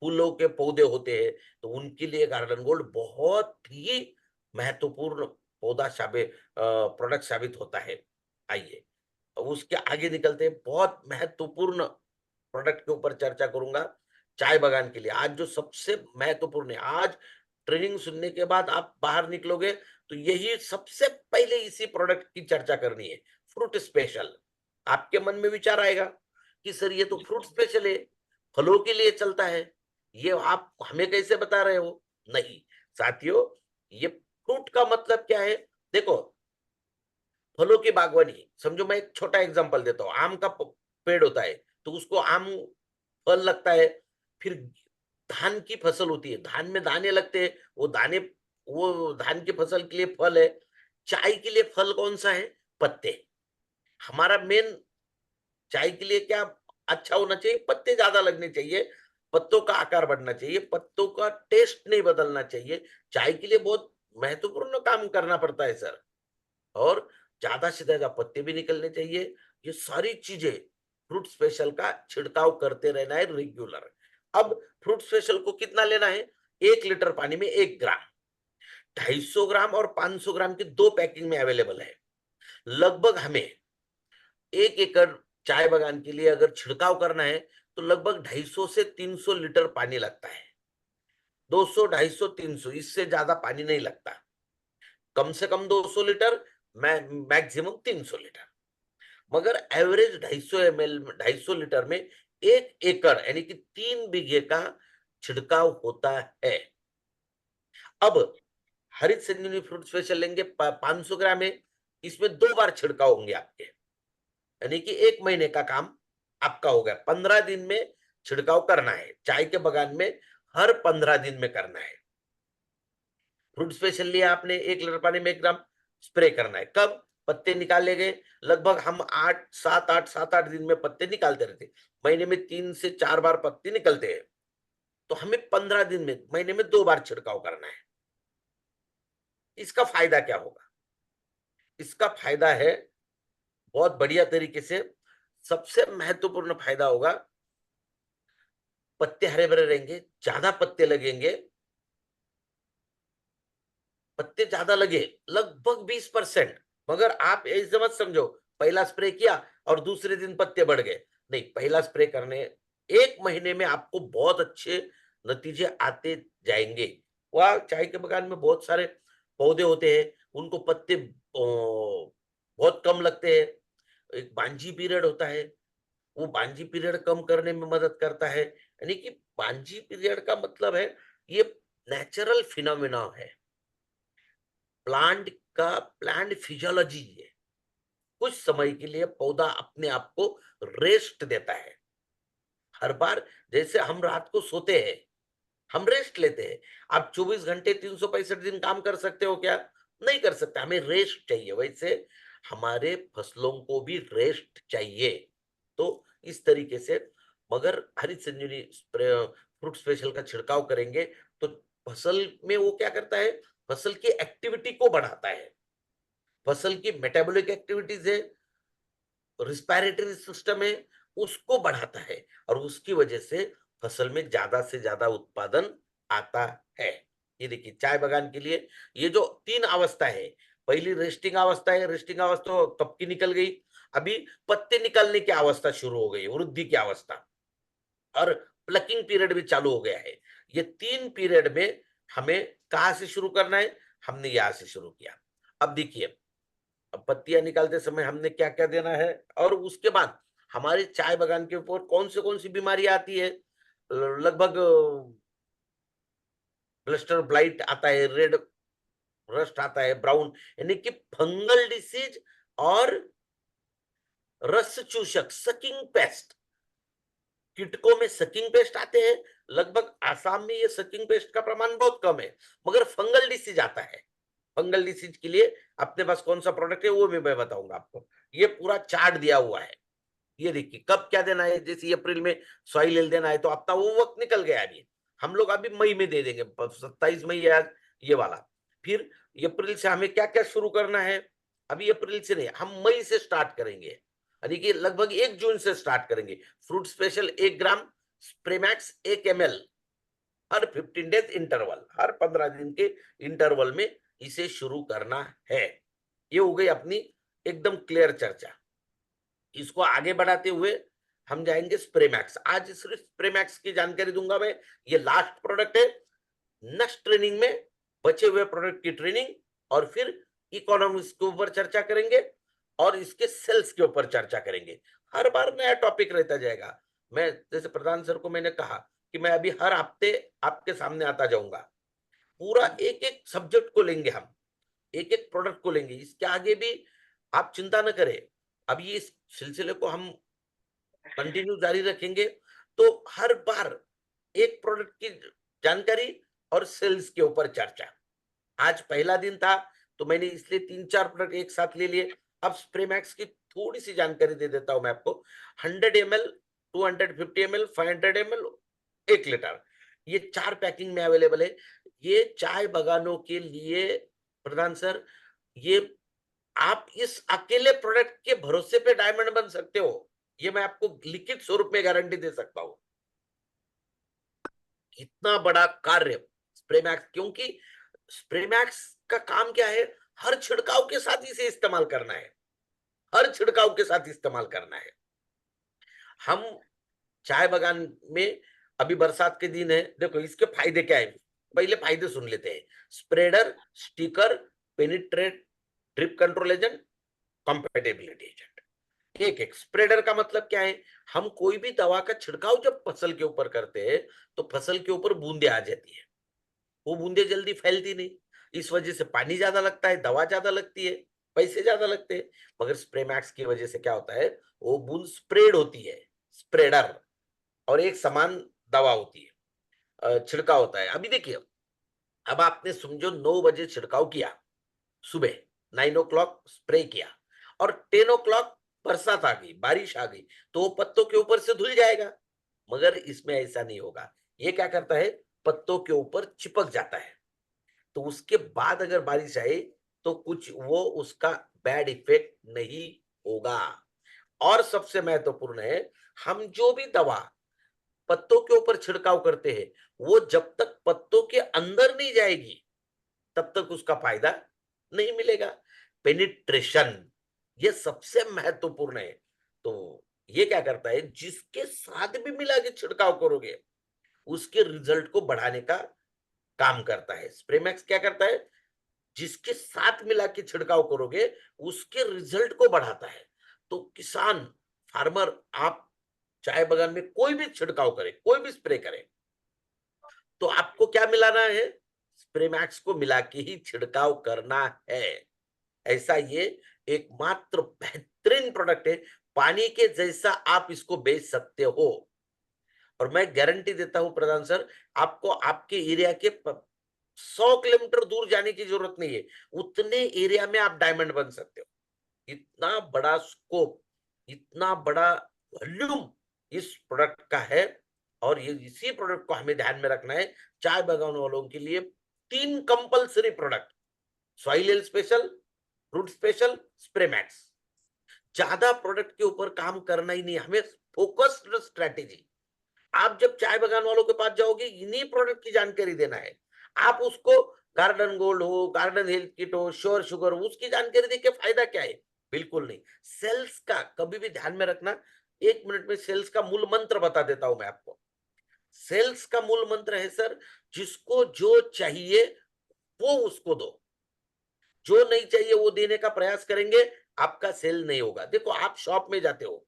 फूलों के पौधे होते हैं, तो उनके लिए गार्डन गोल्ड बहुत ही महत्वपूर्ण पौधा साबित प्रोडक्ट साबित होता है। आइए अब उसके आगे निकलते हैं। बहुत महत्वपूर्ण प्रोडक्ट के ऊपर चर्चा करूंगा चाय बागान के लिए। आज जो सबसे महत्वपूर्ण है, आज ट्रेनिंग सुनने के बाद आप बाहर निकलोगे तो यही सबसे पहले इसी प्रोडक्ट की चर्चा करनी है, फ्रूट स्पेशल। आपके मन में विचार आएगा कि सर ये तो फ्रूट स्पेशल है, फलों के लिए चलता है, ये आप हमें कैसे बता रहे हो? नहीं साथियों, ये फ्रूट का मतलब क्या है? देखो फलों की बागवानी समझो, मैं एक छोटा एग्जांपल देता हूँ। आम का पेड़ होता है तो उसको आम फल लगता है। फिर धान की फसल होती है, धान में दाने लगते हैं, वो धान की फसल के लिए फल है। चाय के लिए फल कौन सा है? पत्ते। हमारा मेन चाय के लिए क्या अच्छा होना चाहिए? पत्ते ज्यादा लगने चाहिए, पत्तों का आकार बढ़ना चाहिए, पत्तों का टेस्ट नहीं बदलना चाहिए। चाय के लिए बहुत महत्वपूर्ण काम करना पड़ता है सर, और ज्यादा से ज्यादा पत्ते भी निकलने चाहिए। ये सारी चीजें फ्रूट स्पेशल का छिड़काव करते रहना है रेगुलर। अब फ्रूट स्पेशल को कितना लेना है? 1 लीटर पानी में 1 ग्राम, 250 ग्राम और 500 ग्राम की 2 पैकिंग में अवेलेबल है। लगभग हमें 1 एकड़ चाय बागान के लिए अगर छिड़काव करना है तो लगभग 250 से 300 लीटर पानी लगता है। 200, 250, 300, इससे ज्यादा पानी नहीं लगता। कम से कम 200 लीटर, मैक्सिमम 300 लीटर। मगर एवरेज 250 लीटर में 1 एकड़ यानी कि 3 बीघे का छिड़काव होता है। अब हरित संजीवनी फ्रूट स्पेशल लेंगे, 500 ग्राम है, इसमें 2 बार छिड़काव होंगे आपके, यानी कि 1 महीने का काम आपका हो गया। 15 दिन में छिड़काव करना है चाय के बगान में, हर 15 दिन में करना है। फ्रूट स्पेशल लिया आपने, 1 लीटर पानी में 1 ग्राम स्प्रे करना है। कब? पत्ते निकाले गए, लगभग हम 7-8 दिन में पत्ते निकालते रहते, महीने में 3 से 4 बार पत्ते निकलते हैं। तो हमें 15 दिन में, महीने में 2 बार छिड़काव करना है। इसका फायदा क्या होगा? इसका फायदा है बहुत बढ़िया तरीके से, सबसे महत्वपूर्ण फायदा होगा, पत्ते हरे भरे रहेंगे, ज्यादा पत्ते लगेंगे। पत्ते ज्यादा लगे लगभग 20%, मगर आप ऐसे मत समझो पहला स्प्रे किया और दूसरे दिन पत्ते बढ़ गए। नहीं, पहला स्प्रे करने 1 महीने में आपको बहुत अच्छे नतीजे आते जाएंगे। वह चाय के बगान में बहुत सारे पौधे होते हैं, उनको पत्ते बहुत कम लगते हैं। एक बांझी पीरियड होता है, वो बांझी पीरियड कम करने में मदद करता है। यानी कि बांझी पीरियड का मतलब है ये नेचुरल फिनोमेना है, प्लांट फिजियोलॉजी है। कुछ समय के लिए पौधा अपने आप को रेस्ट देता है। हर बार जैसे हम रात को सोते हैं, हम रेस्ट लेते हैं। आप 24 घंटे 365 दिन काम कर सकते हो क्या? नहीं कर सकते, हमें रेस्ट चाहिए। वैसे हमारे फसलों को भी रेस्ट चाहिए। तो इस तरीके से मगर हरित संजीवनी फ्रूट स्पेशल का छिड़काव करेंगे तो फसल में वो क्या करता है, फसल की एक्टिविटी को बढ़ाता है, फसल की मेटाबॉलिक एक्टिविटीज है, रिस्पायरेटरी सिस्टम है, उसको बढ़ाता है और उसकी वजह से फसल में ज्यादा से ज्यादा उत्पादन आता है। ये देखिए चाय बगान के लिए ये जो 3 अवस्था है, पहली रेस्टिंग अवस्था है, रेस्टिंग अवस्था कब की निकल गई, अभी पत्ते निकलने की अवस्था शुरू हो गई, वृद्धि की अवस्था, और प्लकिंग पीरियड भी चालू हो गया है। ये 3 पीरियड में हमें कहां से शुरू करना है, हमने यहां से शुरू किया। अब देखिए, अब पत्तियां निकालते समय हमने क्या क्या देना है, और उसके बाद हमारे चाय बगान के ऊपर कौन सी बीमारी आती है। लगभग ब्लस्टर ब्लाइट आता है, रेड रस्ट आता है, ब्राउन, यानी कि फंगल डिसीज और रस चूषक सकिंग पेस्ट। कीटकों में सकिंग पेस्ट आते हैं, लगभग आसाम में ये सकिंग पेस्ट का प्रमाण बहुत कम है, मगर फंगल डिसीज आता है। फंगल डिसीज के लिए अपने पास कौन सा प्रोडक्ट है वो भी मैं बताऊंगा आपको। ये पूरा चार्ट दिया हुआ है, ये देखिए कब क्या देना है। जैसे अप्रैल में सॉइल देना है तो अब वो वक्त निकल गया, अभी हम लोग अभी मई में दे देंगे, 27 मई है आज ये वाला। फिर अप्रैल से हमें क्या क्या शुरू करना है, अभी अप्रैल से नहीं, हम मई से स्टार्ट करेंगे, यानी कि लगभग 1 जून से स्टार्ट करेंगे। फ्रूट स्पेशल 1 ग्राम, स्प्रेमैक्स 1 ml, हर 15 डेज इंटरवल, हर 15 दिन के इंटरवल में इसे शुरू करना है। ये हो गई अपनी एकदम क्लियर चर्चा। इसको आगे बढ़ाते हुए हम जाएंगे स्प्रेमैक्स। आज सिर्फ स्प्रेमैक्स की जानकारी दूंगा मैं, ये लास्ट प्रोडक्ट है। नेक्स्ट ट्रेनिंग में बचे हुए प्रोडक्ट की ट्रेनिंग और फिर इकोनॉमिक्स के ऊपर चर्चा करेंगे और इसके सेल्स के ऊपर चर्चा करेंगे। हर बार नया टॉपिक रहता जाएगा। मैं जैसे प्रधान सर को मैंने कहा कि मैं अभी हर हफ्ते आपके सामने आता जाऊंगा, पूरा एक एक सब्जेक्ट को लेंगे, हम एक एक प्रोडक्ट को लेंगे। इसके आगे भी आप चिंता न करें, अभी इस सिलसिले को हम कंटिन्यू जारी रखेंगे। तो हर बार एक प्रोडक्ट की जानकारी और सेल्स के ऊपर चर्चा। आज पहला दिन था तो मैंने इसलिए 3-4 प्रोडक्ट एक साथ ले लिए। अब स्प्रेमैक्स की थोड़ी सी जानकारी दे देता हूं मैं आपको। 100 ml, 250 ml, 500 ml, 1 लीटर, ये 4 पैकिंग में अवेलेबल है। ये चाय बगानों के लिए प्रधान सर, ये आप इस अकेले प्रोडक्ट के भरोसे पे डायमंड बन सकते हो, ये मैं आपको लिखित स्वरूप में गारंटी दे सकता हूं। इतना बड़ा कार्य स्प्रेमैक्स, क्योंकि स्प्रेमैक्स का काम क्या है, हर छिड़काव के साथ इसे इस्तेमाल करना है, हर छिड़काव के साथ इस्तेमाल करना है। हम चाय बगान में अभी बरसात के दिन है, देखो इसके फायदे क्या है, पहले फायदे सुन लेते हैं। Spreader, sticker, penetrate, drip control agent, compatibility agent. एक एक स्प्रेडर का मतलब क्या है, हम कोई भी दवा का छिड़काव जब फसल के ऊपर करते हैं तो फसल के ऊपर बूंदे आ जाती है, वो बूंदे जल्दी फैलती नहीं, इस वजह से पानी ज्यादा लगता है, दवा ज्यादा लगती है, पैसे ज्यादा लगते हैं। मगर स्प्रेमैक्स की वजह से क्या होता है, वो बूंद स्प्रेड होती है, स्प्रेडर, और एक समान दवा होती है, छिड़काव होता है। अभी देखिए, अब आपने समझो 9 बजे छिड़काव किया, सुबह 9 o'clock स्प्रे किया, और 10 o'clock बरसात आ गई, बारिश आ गई, तो वो पत्तों के ऊपर से धुल जाएगा। मगर इसमें ऐसा नहीं होगा, ये क्या करता है, पत्तों के ऊपर चिपक जाता है। तो उसके बाद अगर बारिश आए तो कुछ वो उसका बैड इफेक्ट नहीं होगा। और सबसे महत्वपूर्ण है, हम जो भी दवा पत्तों के ऊपर छिड़काव करते हैं, वो जब तक पत्तों के अंदर नहीं जाएगी तब तक उसका फायदा नहीं मिलेगा। पेनिट्रेशन ये सबसे महत्वपूर्ण है। तो ये क्या करता है, जिसके साथ भी मिला के छिड़काव करोगे उसके रिजल्ट को बढ़ाने का काम करता है। स्प्रेमैक्स क्या करता है, जिसके साथ मिला के छिड़काव करोगे उसके रिजल्ट को बढ़ाता है। तो किसान, फार्मर, आप चाय बागान में कोई भी छिड़काव करें, कोई भी स्प्रे करें, तो आपको क्या मिलाना है, स्प्रेमैक्स को मिला के ही छिड़काव करना है। ऐसा ये एकमात्र बेहतरीन प्रोडक्ट है, पानी के जैसा आप इसको बेच सकते हो। और मैं गारंटी देता हूं प्रधान सर, आपको आपके एरिया के 100 किलोमीटर दूर जाने की जरूरत नहीं है, उतने एरिया में आप डायमंड बन सकते हो। इतना बड़ा स्कोप, इतना बड़ा वॉल्यूम इस प्रोडक्ट का है। और ये इसी प्रोडक्ट को हमें ध्यान में रखना है। चाय बागान वालों के लिए 3 compulsory product, soil special, root special, Spraymax. ज्यादा प्रोडक्ट के ऊपर काम करना ही नहीं, हमें फोकस्ड स्ट्रेटेजी। आप जब चाय बागान वालों के पास जाओगे, इन्हीं प्रोडक्ट की जानकारी देना है। आप उसको गार्डन गोल्ड हो, गार्डन हेल्थ किट हो, श्योर शुगर हो, उसकी जानकारी देके फायदा क्या है, बिल्कुल नहीं। सेल्स का कभी भी ध्यान में रखना। 1 मिनट में सेल्स का मूल मंत्र बता देता हूं मैं आपको। सेल्स का मूल मंत्र है सर, जिसको जो चाहिए वो उसको दो, जो नहीं चाहिए वो देने का प्रयास करेंगे, आपका सेल नहीं होगा। देखो, आप शॉप में जाते हो,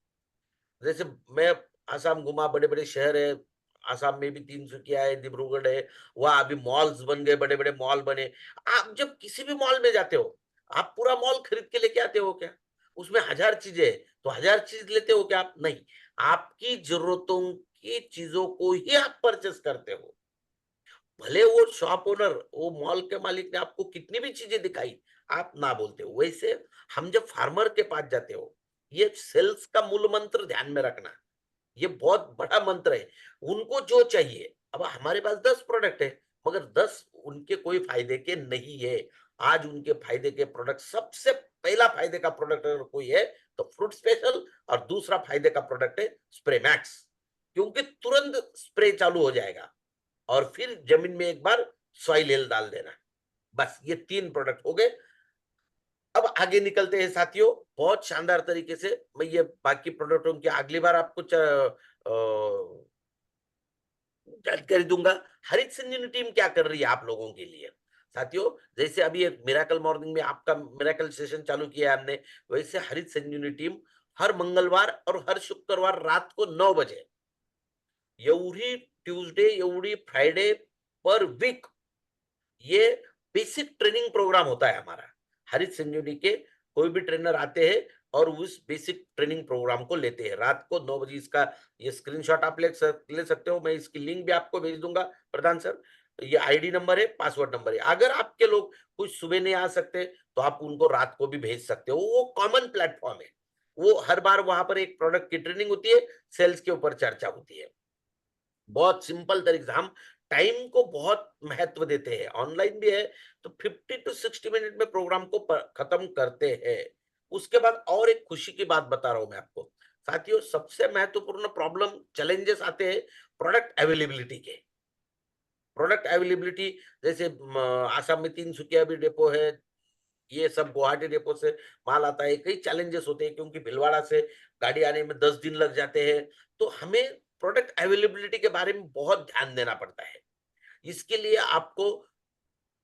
जैसे मैं आसाम घुमा, बड़े बड़े शहर है, आसाम में भी तिनसुकिया है, डिब्रूगढ़ है, वहां अभी मॉल्स बन गए, बड़े बड़े मॉल बने। आप जब किसी भी मॉल में जाते हो, आप पूरा मॉल खरीद के लेके आते हो क्या? उसमें 1000 चीजें है, तो 1000 चीज लेते हो क्या आप? नहीं, आपकी जरूरतों की चीजों को ही आप परचेस करते हो। भले वो शॉप ओनर, वो मॉल के मालिक ने आपको कितनी भी चीजें दिखाई, आप ना बोलते हो। वैसे हम जब फार्मर के पास जाते हो, ये सेल्स का मूल मंत्र ध्यान में रखना, ये बहुत बड़ा मंत्र है। उनको जो चाहिए, अब हमारे पास 10 प्रोडक्ट है, मगर 10 उनके कोई फायदे के नहीं है। आज उनके फायदे के प्रोडक्ट, सबसे पहला फायदे का प्रोडक्ट अगर कोई है तो फ्रूट स्पेशल, और दूसरा फायदे का प्रोडक्ट है स्प्रेमैक्स, क्योंकि तुरंत स्प्रे चालू हो जाएगा और फिर जमीन में एक बार सॉइल हेल्थ डाल देना। बस ये 3 प्रोडक्ट हो गए। अब आगे निकलते हैं साथियों, बहुत शानदार तरीके से मैं ये बाकी प्रोडक्टों की अगली बार आपको जानकारी दूंगा। हरित संजीवनी टीम क्या कर रही है आप लोगों के लिए साथियों, जैसे अभी एक मिराकल मॉर्निंग में आपका मिराकल सेशन चालू किया है हमने, वैसे हरित संजीवनी टीम हर मंगलवार और हर शुक्रवार रात को 9 बजे, every Tuesday, every Friday per week, ये बेसिक ट्रेनिंग प्रोग्राम होता है हमारा। हरित संजीवनी के कोई भी ट्रेनर आते हैं और उस बेसिक ट्रेनिंग प्रोग्राम को लेते हैं रात को 9 बजे। इसका ये स्क्रीनशॉट आप ले सकते हो, मैं इसकी लिंक भी आपको भेज दूंगा प्रधान सर। ये आईडी नंबर है, पासवर्ड नंबर है। अगर आपके लोग कुछ सुबह नहीं आ सकते तो आप उनको रात को भी भेज सकते हो, वो कॉमन प्लेटफॉर्म है। वो हर बार वहां पर एक प्रोडक्ट की ट्रेनिंग होती है, सेल्स के ऊपर चर्चा होती है। बहुत सिंपल तरीके से हम टाइम को बहुत महत्व देते हैं। ऑनलाइन भी है तो 50 to 60 मिनट में प्रोग्राम को खत्म करते हैं। उसके बाद और एक खुशी की बात बता रहा हूं मैं आपको साथियों, सबसे महत्वपूर्ण प्रॉब्लम, चैलेंजेस आते हैं प्रोडक्ट अवेलेबिलिटी के। प्रोडक्ट अवेलेबिलिटी, जैसे आसाम में 3 भी डेपो है, ये सब गुवाहाटी डेपो से माल आता है। कई चैलेंजेस होते हैं क्योंकि भिलवाड़ा से गाड़ी आने में 10 दिन लग जाते हैं। तो हमें प्रोडक्ट अवेलेबिलिटी के बारे में बहुत ध्यान देना पड़ता है। इसके लिए आपको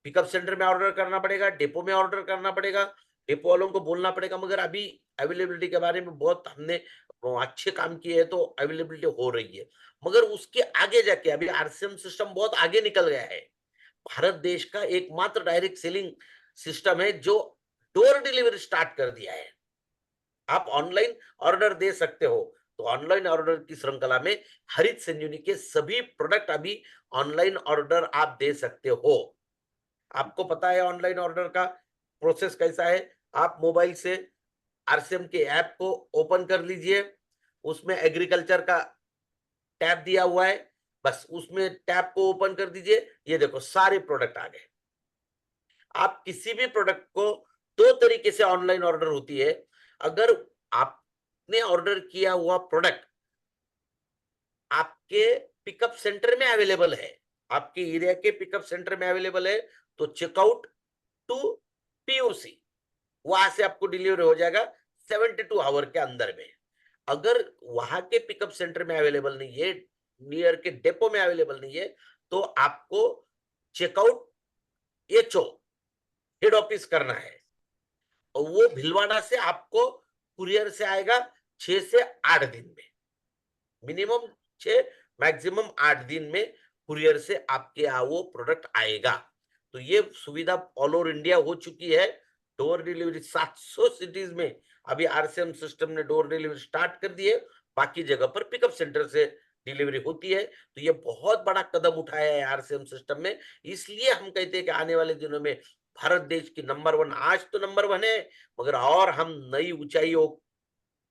पिकअप सेंटर में ऑर्डर करना पड़ेगा, डेपो में ऑर्डर करना पड़ेगा, डेपो वालों को बोलना पड़ेगा। मगर अभी अवेलेबिलिटी के बारे में बहुत हमने अच्छे काम किए हैं, तो अवेलेबिलिटी हो रही है। मगर उसके आगे जाके अभी आरसीएम सिस्टम बहुत आगे निकल गया है। भारत देश का एकमात्र डायरेक्ट सेलिंग सिस्टम है जो डोर डिलीवरी स्टार्ट कर दिया है। आप ऑनलाइन ऑर्डर दे सकते हो, तो ऑनलाइन ऑर्डर की श्रृंखला में हरित संजीवनी के सभी प्रोडक्ट अभी ऑनलाइन ऑर्डर आप दे सकते हो। आपको पता है ऑनलाइन ऑर्डर का प्रोसेस कैसा है। आप मोबाइल से आरसीएम के ऐप को ओपन कर लीजिए, उसमें एग्रीकल्चर का टैब दिया हुआ है, बस उसमें टैब को ओपन कर दीजिए, ये देखो सारे प्रोडक्ट आ गए। आप किसी भी प्रोडक्ट को दो तरीके से ऑनलाइन ऑर्डर होती है। अगर आपने ऑर्डर किया हुआ प्रोडक्ट आपके पिकअप सेंटर में अवेलेबल है, आपके एरिया के पिकअप सेंटर में अवेलेबल है, तो चेकआउट टू पीओसी वहां से आपको डिलीवरी हो जाएगा 72 आवर के अंदर में। अगर वहां के पिकअप सेंटर में अवेलेबल नहीं है, नियर के डेपो में अवेलेबल नहीं है, तो आपको चेकआउट एचओ हेड ऑफिस करना है, और वो भिलवाड़ा से आपको कुरियर से आएगा 6 से 8 दिन में, मिनिमम 6 मैक्सिमम 8 दिन में कुरियर से आपके यहाँ वो प्रोडक्ट आएगा। तो ये सुविधा ऑल ओवर इंडिया हो चुकी है। डोर डिलीवरी 700 सिटीज में अभी आरसीएम सिस्टम ने डोर डिलीवरी स्टार्ट कर दी है, बाकी जगह पर पिकअप सेंटर से डिलीवरी होती है। तो ये बहुत बड़ा कदम उठाया है आरसीएम सिस्टम ने, इसलिए हम कहते हैं कि आने वाले दिनों में भारत देश की नंबर 1, आज तो नंबर 1 है, मगर और हम नई ऊंचाइयों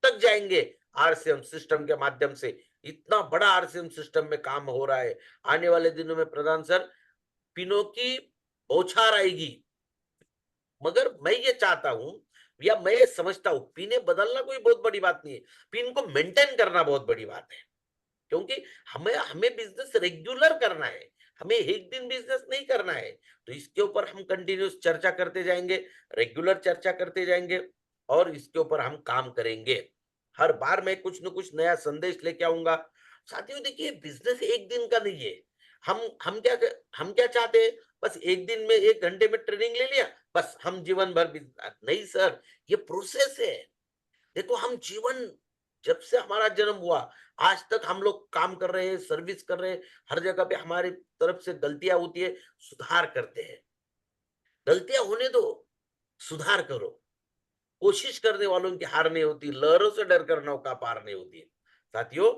तक जाएंगे आरसीएम सिस्टम के माध्यम से। इतना बड़ा आरसीएम सिस्टम में काम हो रहा है। आने वाले दिनों में प्रधान सर पिनों की बौछार आएगी, मगर मैं ये चाहता हूं या मैं ये समझता हूं पिने बदलना कोई बहुत बड़ी बात नहीं है, पिन को मेंटेन करना बहुत बड़ी बात है। क्योंकि हमें बिजनेस रेगुलर करना है, हमें एक दिन बिजनेस नहीं करना है। तो इसके ऊपर हम कंटिन्यूस चर्चा करते जाएंगे, रेगुलर चर्चा करते जाएंगे, और इसके ऊपर हम काम करेंगे। हर बार मैं कुछ न कुछ नया संदेश लेके आऊंगा। साथियों देखिए, बिजनेस एक दिन का नहीं है। हम क्या चाहते हैं, बस एक दिन में 1 घंटे में ट्रेनिंग ले लिया, बस हम जीवन भर नहीं सर, ये प्रोसेस है। देखो, हम जीवन जब से हमारा जन्म हुआ आज तक हम लोग काम कर रहे हैं, सर्विस कर रहे हैं, हर जगह पे हमारी तरफ से गलतियां होती है, सुधार करते हैं। गलतियां होने दो, सुधार करो। कोशिश करने वालों की हार नहीं होती, लहरों से डर कर नौका पार नहीं होती है। साथियों,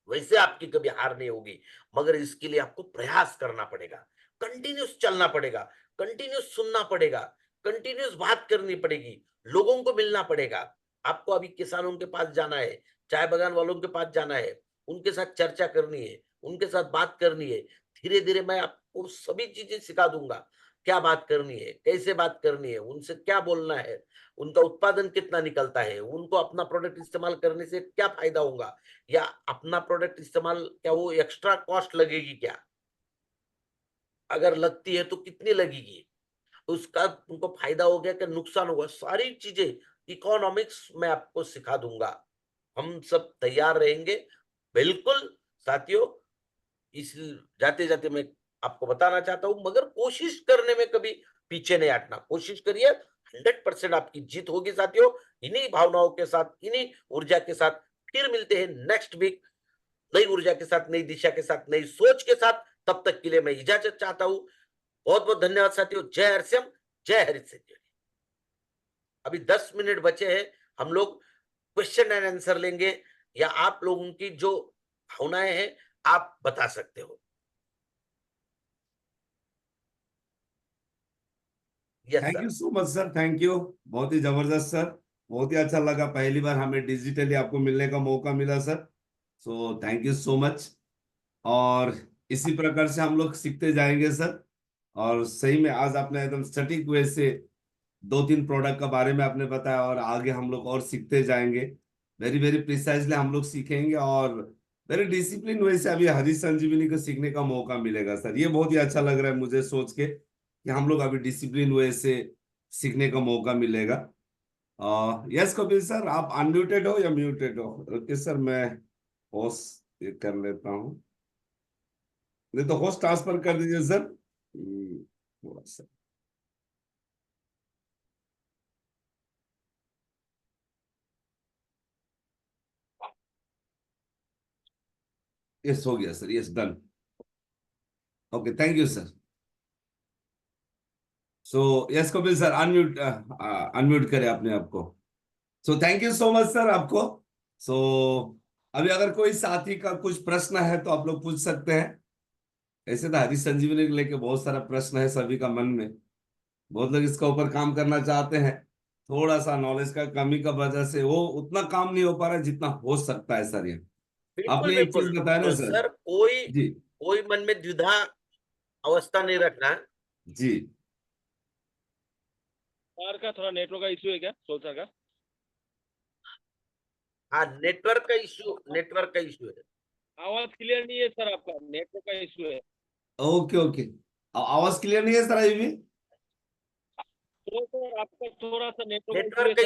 वैसे आपकी कभी हार नहीं होगी, मगर इसके लिए आपको प्रयास करना पड़ेगा, कंटिन्यूस चलना पड़ेगा, कंटिन्यूस सुनना पड़ेगा, कंटिन्यूस बात करनी पड़ेगी, लोगों को मिलना पड़ेगा। आपको अभी किसानों के पास जाना है, चाय बागान वालों के पास जाना है, उनके साथ चर्चा करनी है, उनके साथ बात करनी है। धीरे धीरे मैं आपको सभी चीजें सिखा दूंगा, क्या बात करनी है, कैसे बात करनी है, उनसे क्या बोलना है, उनका उत्पादन कितना निकलता है, उनको अपना प्रोडक्ट इस्तेमाल करने से क्या फायदा होगा, या अपना प्रोडक्ट इस्तेमाल क्या वो एक्स्ट्रा कॉस्ट लगेगी क्या, अगर लगती है तो कितनी लगेगी, उसका उनको फायदा हो गया क्या नुकसान होगा, सारी चीजें इकोनॉमिक्स में आपको सिखा दूंगा। हम सब तैयार रहेंगे बिल्कुल साथियों। इस जाते जाते मैं आपको बताना चाहता हूं, मगर कोशिश करने में कभी पीछे नहीं हटना, कोशिश करिए, 100% आपकी जीत होगी साथियों। इन्हीं भावनाओं के साथ, इन्हीं ऊर्जा के साथ फिर मिलते हैं नेक्स्ट वीक, नई ऊर्जा के साथ, नई दिशा के साथ, नई सोच के साथ। तब तक के लिए मैं इजाजत चाहता हूं। बहुत बहुत धन्यवाद साथियों। जय हरसिम, जय हरिसिद्धि। अभी 10 मिनट बचे हैं, हम लोग क्वेश्चन एंड आंसर लेंगे, या आप लोगों की जो भावनाएं हैं आप बता सकते हो। Yes thank you sir. So much sir, thank you, बहुत ही जबरदस्त सर, बहुत ही अच्छा लगा। पहली बार हमें डिजिटली आपको मिलने का मौका मिला sir, so thank you so much. और इसी प्रकार से हम लोग सीखते जाएंगे सर। और सही में आज आपने एकदम सटीक वे से 2-3 प्रोडक्ट का बारे में आपने बताया, और आगे हम लोग और सीखते जाएंगे। वेरी वेरी प्रिसाइजली हम लोग सीखेंगे, और वेरी डिसिप्लिन वे से अभी हरी संजीवनी को सीखने का मौका मिलेगा सर। ये बहुत ही अच्छा लग रहा है मुझे सोच के कि हम लोग अभी डिसिप्लिन वे से सीखने का मौका मिलेगा। यस कपिल सर, आप अनम्यूटेड हो या म्यूटेड हो? ओके सर, मैं होस्ट कर लेता हूँ, नहीं तो होस्ट ट्रांसफर कर दीजिए सर। थोड़ा सा यस हो गया sir, yes done. Okay, thank you sir. So yes Kapil sir, unmute unmute करें अपने आप को। So thank you so much sir आपको। सो अभी अगर कोई साथी का कुछ प्रश्न है तो आप लोग पूछ सकते हैं। ऐसे तो हरी संजीवनी को लेके बहुत सारा प्रश्न है सभी का मन में, बहुत लोग इसका ऊपर काम करना चाहते हैं। थोड़ा सा नॉलेज का कमी का वजह से वो उतना काम नहीं हो पा रहा है जितना हो सकता है सर। ये बिल्कुल आपने एक चीज बिल्कुल। बताया ना तो सर। सर कोई जी कोई मन में द्विधा अवस्था नहीं रखना। जी सर का थोड़ा नेटवर्क का इशू है क्या, सोल सर का? हाँ, नेटवर्क का इशू है। आवाज क्लियर नहीं है सर, आपका नेटवर्क का इशू है। ओके ओके, आवाज क्लियर नहीं है सर अभी भी? तो सर आपका थोड़ा सा नेटवर्क का इशू है नेटवर्क का सर।